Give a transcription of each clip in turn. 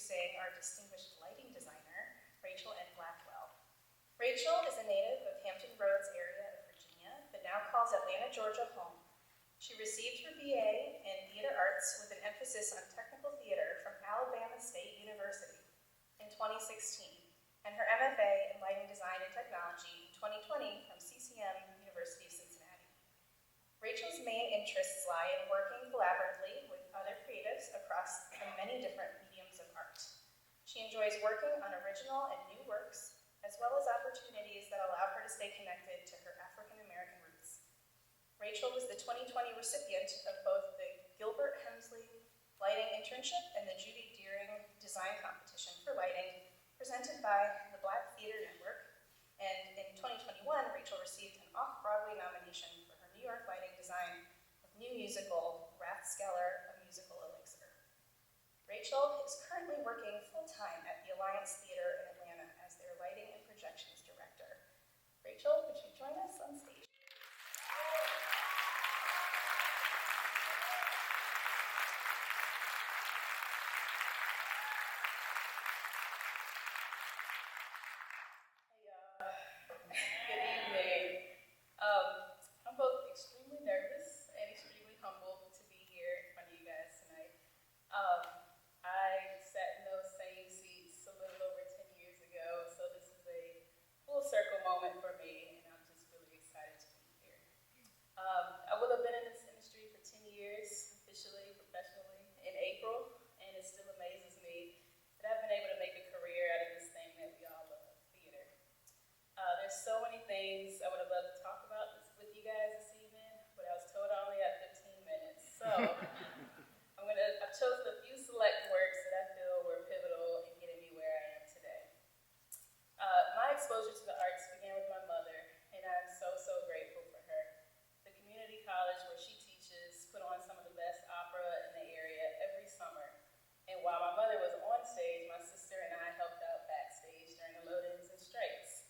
introducing our distinguished lighting designer, Racheal and Blackwell. Racheal is a native of Hampton Roads area of Virginia, but now calls Atlanta, Georgia home. She received her BA in Theater Arts with an emphasis on technical theater from Alabama State University in 2016, and her MFA in Lighting Design and Technology in 2020 from CCM University of Cincinnati. Racheal's main interests lie in working collaboratively with other creatives across the many different mediums of art. She enjoys working on original and new works, as well as opportunities that allow her to stay connected to her African American roots. Racheal was the 2020 recipient of both the Gilbert Hemsley Lighting Internship and the Judy Deering Design Competition for Lighting, presented by the Black Theater Network. And in 2021, Racheal received an Off-Broadway nomination for her New York lighting design of new musical, Racheal, A Musical Elixir. Racheal is currently working full-time at the Alliance Theater in Atlanta as their lighting and projections director. Racheal, would you join us on stage? I'm both extremely nervous and extremely humbled to be here in front of you guys tonight. I sat in those same seats a little over 10 years ago, so this is a full circle moment for me, and I'm just really excited to be here. I will have been in this industry for 10 years, officially, professionally, in April, and it still amazes me that I've been able to make a career out of this thing that we all love, theater. There's so many things I would have loved to talk about with you guys this evening, but I was told I only had 15 minutes. So I've chosen a few select works that I feel were pivotal in getting me where I am today. My exposure to the arts began with my mother, and I'm so grateful for her. The community college where she teaches put on some of the best opera in the area every summer. And while my mother was on stage, my sister and I helped out backstage during the load-ins and strikes.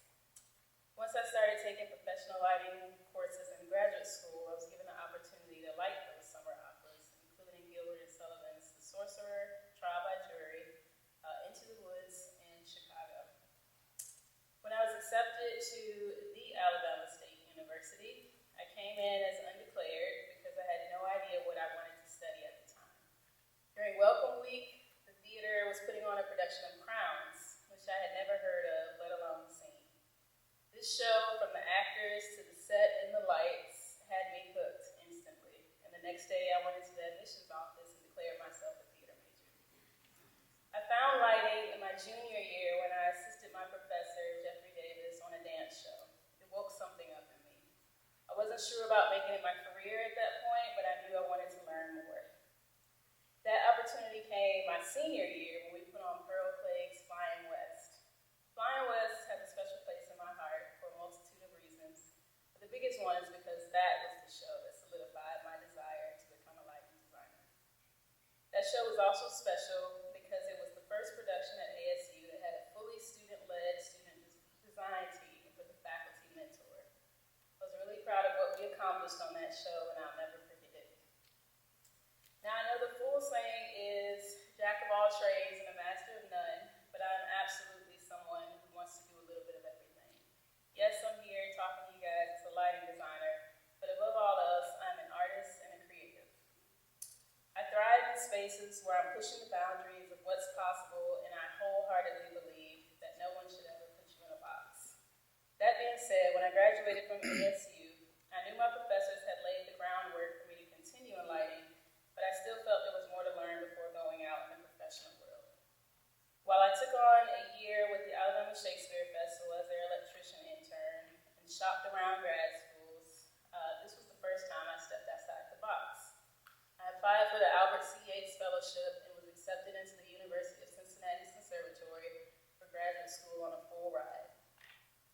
Once I started taking professional lighting courses in graduate school, I was given the opportunity to light those summer operas, including Gilbert and Sullivan's The Sorcerer, Trial by Jury, Into the Woods, and Chicago. When I was accepted to the Alabama State University, I came in as undeclared because I had no idea what I wanted to study at the time. During Welcome Week, the theater was putting on a production of Crowns, which I had never heard of, let alone seen. This show, from the actors to the set and the lights, had me hooked instantly. And the next day, I went into the admissions office and declared myself a theater major. I found lighting in my junior year when I assisted my professor, Jeffrey Davis, on a dance show. It woke something up in me. I wasn't sure about making it my career at that point, but I knew I wanted to learn more. That opportunity came my senior year when we put on Pearl Clegg's Flying West. Flying West has a special place in my heart for a multitude of reasons, but the biggest one is because that was the show that solidified my desire to become a lighting designer. That show was also special because it was the first production at ASU that had a fully student-led student design team with a faculty mentor. I was really proud of what we accomplished on that show, and I'll never forget it. Now, I know the full saying is jack of all trades and a master of none, but I'm absolutely someone who wants to do a little bit of everything. Yes, I'm here talking to you guys as a lighting designer, but above all else, I'm an artist and a creative. I thrive in spaces where I'm pushing the boundaries of what's possible, and I wholeheartedly believe that no one should ever put you in a box. That being said, when I graduated from ASU, I knew my professors had laid the groundwork for me to continue in lighting, but I still felt there was more to learn before going out in the professional world. While I took on a year with the Alabama Shakespeare Festival as their electrician intern and shopped around grad schools, this was the first time I stepped outside the box. I applied for the Albert C. Yates Fellowship and was accepted into the University of Cincinnati's Conservatory for graduate school on a full ride.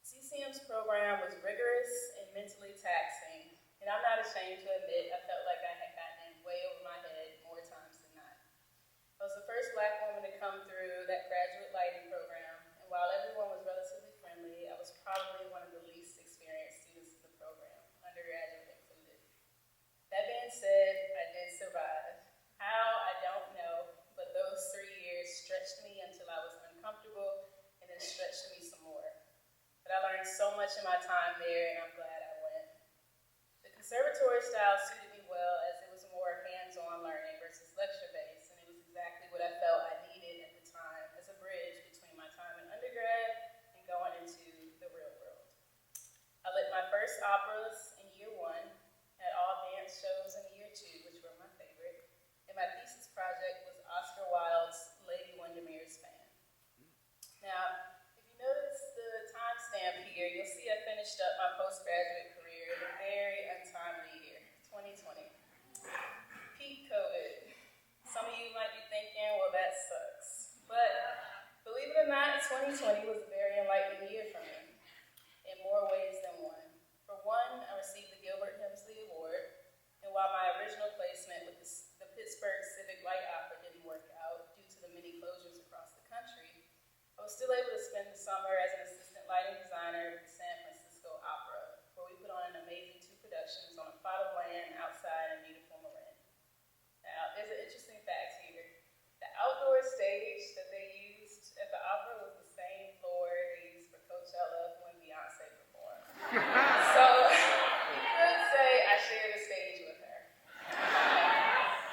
CCM's program was rigorous and mentally taxing, and I'm not ashamed to admit I felt like I had gotten in way over my head more times than not. I was the first Black woman to come through that graduate lighting program, and while everyone was relatively friendly, I was probably one of the least experienced students in the program, undergraduate included. That being said, I did survive. How, I don't know, but those 3 years stretched me much in my time there, and I'm glad I went. The conservatory style suited me well as it was more hands-on learning versus lecture-based, and it was exactly what I felt I needed at the time as a bridge between my time in undergrad and going into the real world. I lit my first operas in year one, had all dance shows in year two, which were my favorite, and my thesis project was Oscar Wilde's Lady Windermere's Fan. Now, if you notice the timestamp here, you'll see I finished up my postgraduate career in a very untimely year, 2020. Peak COVID. Some of you might be thinking, well, that sucks. But believe it or not, 2020 was a very enlightening year for me, in more ways than one. For one, I received the Gilbert Hemsley Award, and while my original placement with the Pittsburgh Civic Light Opera didn't work out due to the many closures across the country, I was still able to spend the summer as an assistant lighting designer with the San Francisco Opera, where we put on an amazing 2 productions on a plot of land outside in beautiful Marin. Now, there's an interesting fact here. The outdoor stage that they used at the opera was the same floor they used for Coachella when Beyonce performed. So, you could say I shared a stage with her.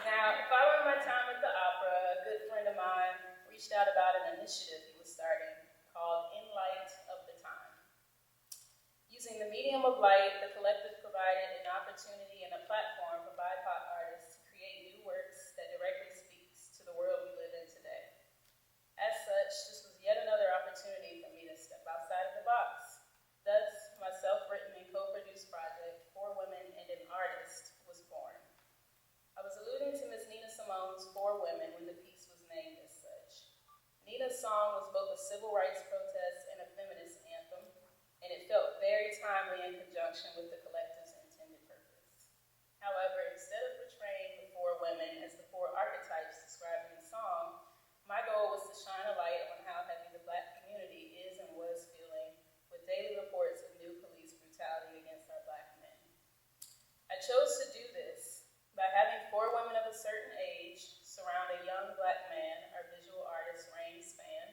Now, following my time at the opera, a good friend of mine reached out about an initiative he was starting called In Light of the Time. Using the medium of light, the collective provided an opportunity and a platform for BIPOC artists to create new works that directly speaks to the world we live in today. As such, this was yet another opportunity for me to step outside of the box. Thus, my self-written and co-produced project, For Women and an Artist, was born. I was alluding to Ms. Nina Simone's For Women when the piece was named as such. Nina's song was both a civil rights protest and a feminist anthem, and it felt very timely in conjunction with the collective's intended purpose. However, instead of portraying the 4 women as the 4 archetypes described in the song, my goal was to shine a light on how heavy the Black community is and was feeling with daily reports of new police brutality against our Black men. I chose to do this by having 4 women of a certain age surround a young Black man, our visual artist Rain Span,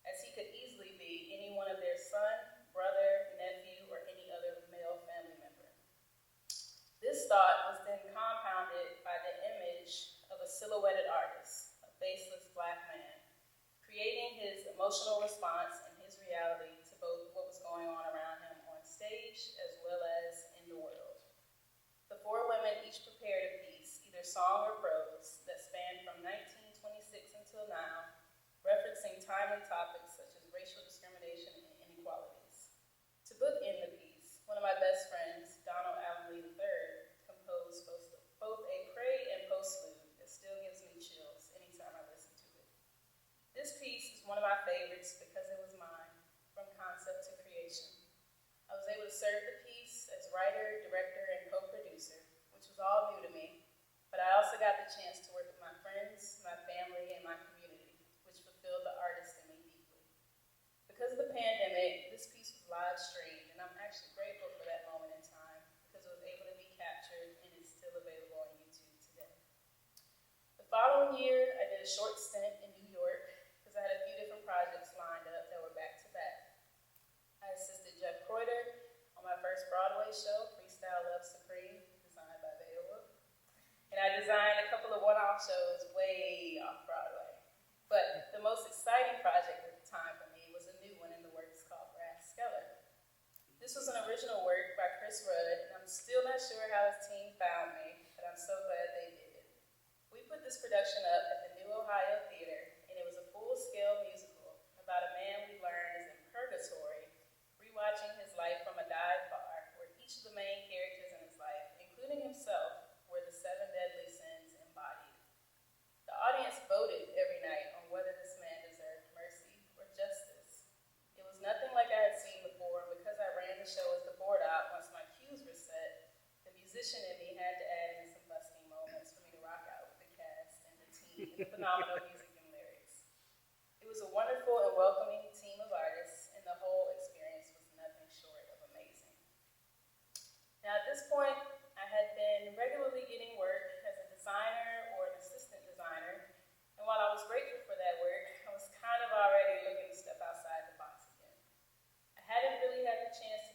as he could easily be any one of their son, brother, nephew, or any other male family member. This thought was then compounded by the image of a silhouetted artist, a faceless Black man, creating his emotional response and his reality to both what was going on around him on stage as well as in the world. The 4 women each prepared a piece, either song or prose, that spanned from 1926 until now, referencing timely topics such as racial discrimination and inequalities. To bookend the piece, one of my best friends, Donald Allen Lee III, composed both a pray and postlude that still gives me chills anytime I listen to it. This piece is one of my favorites because it was mine, from concept to creation. I was able to serve the piece as writer, director, and co-producer, which was all new to me, but I also got the chance to work with my friends, my family, and my community, which fulfilled the artist in me deeply. Because of the pandemic, this piece was live streamed, and I'm actually grateful for that moment in time because it was able to be captured and is still available on YouTube today. The following year, I did a short stint in New York because I had a few different projects lined up that were back to back. I assisted Jeff Croyder on my first Broadway show, Freestyle Love Supreme, designed by Beowulf. And I designed a couple of one-off shows way off Broadway. But the most exciting project at the time for me was a new one in the works called Racheal. This was an original work by Chris Rudd, and I'm still not sure how his team found me, but I'm so glad they did. We put this production up at the New Ohio Theater, and it was a full-scale musical about a man we learned is in purgatory, rewatching his life from a dive bar, where each of the main characters in his life, including himself, were the 7 deadly sins embodied. The audience voted every night on whether this man deserved mercy or justice. It was nothing like I had seen before, and because I ran the show as the board op once my cues were set, the musician in me had to add in some busking moments for me to rock out with the cast and the team and the phenomenal music and lyrics. It was a wonderful and welcoming team of artists, and the whole experience was nothing short of amazing. Now at this point, I had been regularly getting work as a designer or an assistant designer, and while I was grateful for that work, I was kind of already looking to step outside the box again. I hadn't really had the chance to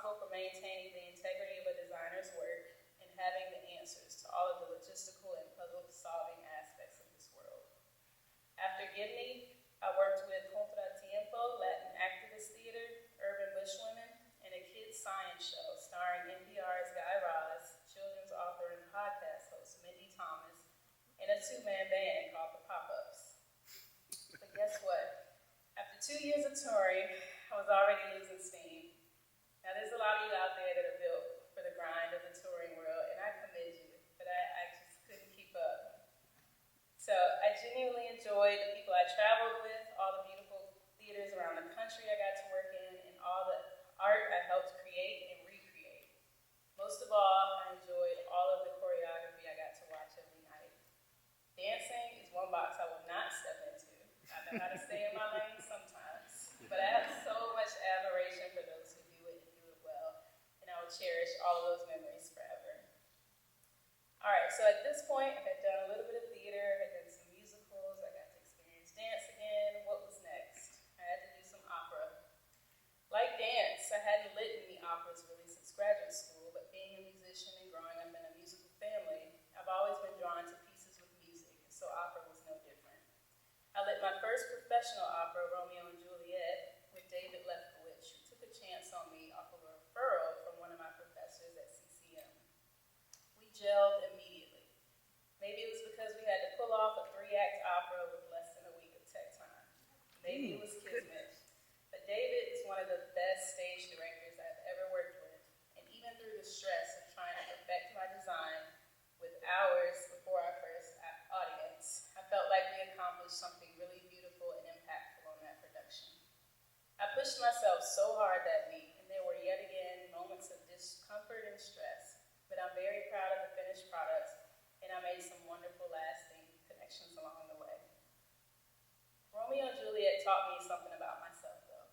responsible for maintaining the integrity of a designer's work and having the answers to all of the logistical and puzzle-solving aspects of this world. After Gibney, I worked with Contratiempo, Latin Activist Theater, Urban Bushwomen, and a kids' science show starring NPR's Guy Raz, children's author and podcast host Mindy Thomas, and a two-man band called The Pop-Ups. But guess what? After 2 years of touring, I was already losing steam. Now, there's a lot of you out there that are built for the grind of the touring world, and I commend you, but I just couldn't keep up. So I genuinely enjoyed the people I traveled with, all the beautiful theaters around the country I got to work in, and all the art I helped create and recreate. Most of all, I enjoyed all of the choreography I got to watch every night. Dancing is one box I will not step into. I know how to stay in my lane sometimes, but I have so much admiration for those who do it and do it well, and I will cherish all of those memories forever. All right, so at this point, I had done a little bit of theater, I had done some musicals, I got to experience dance again. What was next? I had to do some opera. Like dance, I hadn't lit any operas really since graduate school, but being a musician and growing up in a musical family, I've always been drawn to pieces with music, and so opera was no different. I lit my first professional opera, Romeo and Juliet, with David Lefkowitz, who took a chance on me off of a referral from one of my professors at CCM. We gelled immediately. Maybe it was because we had to pull off a 3-act opera with less than a week of tech time. Maybe it was kismet. But David is one of the best stage directors I've ever worked with, and even through the stress of trying to perfect my design with hours before our first audience, I felt like we accomplished something really beautiful and impactful on that production. I pushed myself so hard that week, and there were yet again moments of discomfort and stress, but I'm very proud of the finished product, and I made some wonderful lasting connections along the way. Romeo and Juliet taught me something about myself, though.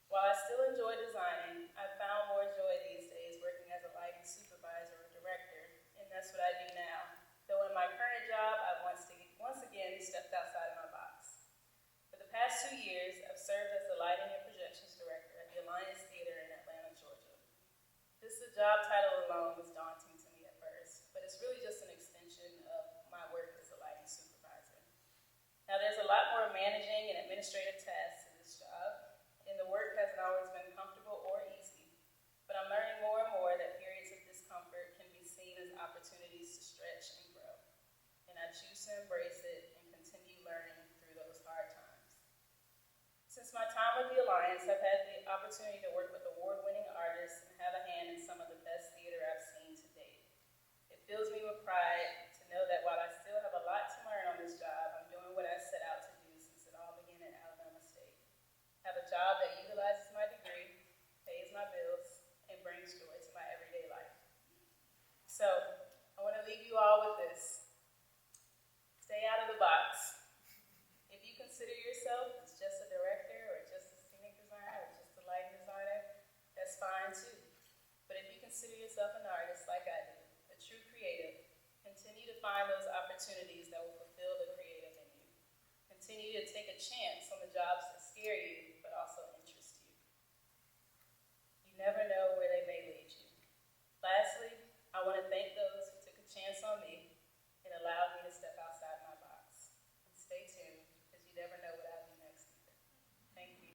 While I still enjoy designing, I've found more joy these days working as a lighting supervisor or director, and that's what I do now. Though in my current job, I've once again stepped outside of my box. For the past 2 years, I've served as the lighting and projections director at the Alliance Theater in Atlanta, Georgia. The job title alone was daunting to me at first, but it's really just an extension of my work as a lighting supervisor. Now, there's a lot more managing and administrative tasks to this job, and the work hasn't always been comfortable or easy, but I'm learning more and more that periods of discomfort can be seen as opportunities to stretch and grow, and I choose to embrace it and continue learning through those hard times. Since my time with the Alliance, I've had the opportunity to work with award-winning artists and have a hand in some of the best theater I've seen to date. It fills me with pride to know that while I still have a lot to learn on this job, I'm doing what I set out to do since it all began at Alabama State. Have a job that utilizes my degree, pays my bills, and brings joy to my everyday life. So, I want to leave you all with this. Stay out of the box. If you consider yourself as just a director or just a scenic designer or just a lighting designer, that's fine too. But if you consider yourself an artist like I do, a true creative, continue to find those opportunities that will fulfill the creative in you. Continue to take a chance on the jobs that scare you, but also interest you. You never know where they may lead you. Lastly, I want to thank those who took a chance on me and allowed me to step outside my box. And stay tuned, because you never know what I'll do next either. Thank you.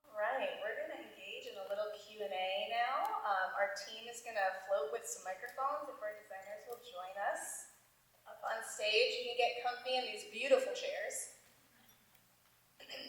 All right, we're going to engage in a little Q&A now. Our team is going to float with some microphones if our designers will join us. Up on stage, you can get comfy in these beautiful chairs.